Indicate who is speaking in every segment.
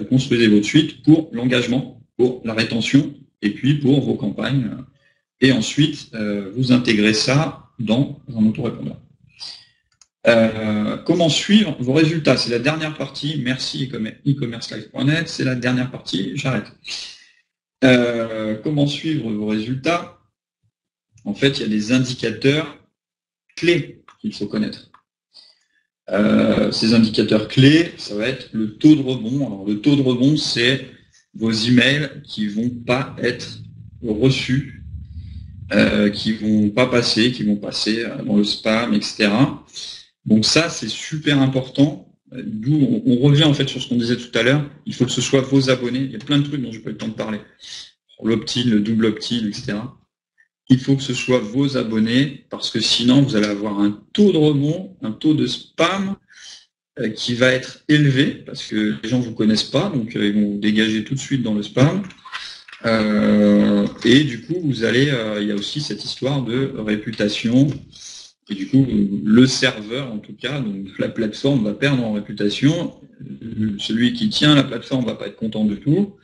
Speaker 1: vous construisez votre suite pour l'engagement, pour la rétention, et puis pour vos campagnes. Et ensuite, vous intégrez ça dans un autorépondeur. Comment suivre vos résultats? C'est la dernière partie. Merci e-commercelive.net. C'est la dernière partie. J'arrête. Comment suivre vos résultats? En fait, il y a des indicateurs clés qu'il faut connaître. Ces indicateurs clés, ça va être le taux de rebond. Alors, le taux de rebond, c'est vos emails qui vont pas être reçus, qui vont pas passer, qui vont passer dans le spam, etc. Donc ça, c'est super important. D'où on revient en fait sur ce qu'on disait tout à l'heure. Il faut que ce soit vos abonnés. Il y a plein de trucs dont je n'ai pas eu le temps de parler. L'opt-in, le double opt-in, etc. Il faut que ce soit vos abonnés parce que sinon, vous allez avoir un taux de rebond, un taux de spam qui va être élevé parce que les gens ne vous connaissent pas, donc ils vont vous dégager tout de suite dans le spam. Et du coup, vous allez, il y a aussi cette histoire de réputation. Et du coup, le serveur, en tout cas, donc la plateforme va perdre en réputation. Celui qui tient la plateforme va pas être content du tout.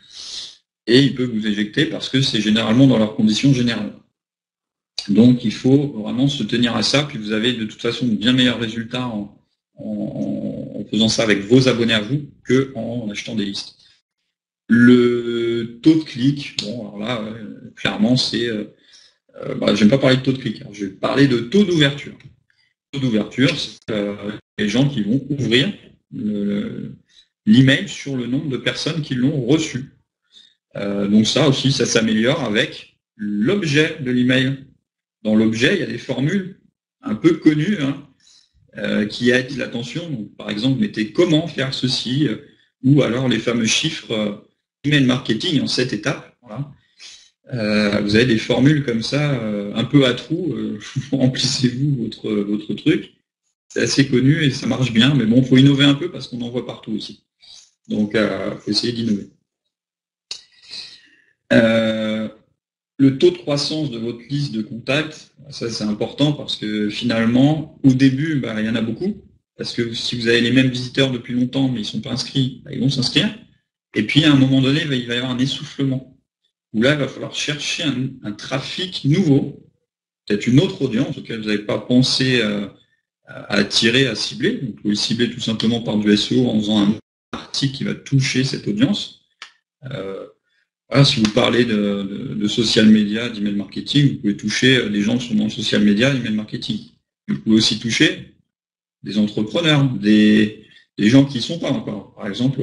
Speaker 1: Et il peut vous éjecter parce que c'est généralement dans leurs conditions générales. Donc, il faut vraiment se tenir à ça. Puis vous avez de toute façon bien meilleurs résultats en faisant ça avec vos abonnés à vous qu'en achetant des listes. Le taux de clic, bon, alors là, clairement, c'est... j'aime pas parler de taux de clic, hein. Je vais parler de taux d'ouverture. Taux d'ouverture, c'est les gens qui vont ouvrir l'email sur le nombre de personnes qui l'ont reçu. Donc ça aussi, ça s'améliore avec l'objet de l'email. Dans l'objet, il y a des formules un peu connues qui attirent l'attention. Donc, par exemple, mettez comment faire ceci, ou alors les fameux chiffres email marketing en 7 étapes. Voilà. Vous avez des formules comme ça, un peu à trous, remplissez-vous votre truc. C'est assez connu et ça marche bien, mais bon, il faut innover un peu parce qu'on en voit partout aussi. Donc, il faut essayer d'innover. Le taux de croissance de votre liste de contacts, ça c'est important parce que finalement, au début, il y en a beaucoup. Parce que si vous avez les mêmes visiteurs depuis longtemps, mais ils ne sont pas inscrits, ils vont s'inscrire. Et puis, à un moment donné, il va y avoir un essoufflement. Où là, il va falloir chercher un trafic nouveau, peut-être une autre audience auquel vous n'avez pas pensé à attirer, à cibler. Donc, vous pouvez le cibler tout simplement par du SEO en faisant un article qui va toucher cette audience. Voilà, si vous parlez de social media, d'email marketing, vous pouvez toucher des gens qui sont dans le social media, email marketing. Vous pouvez aussi toucher des entrepreneurs, des gens qui ne sont pas encore. Par exemple,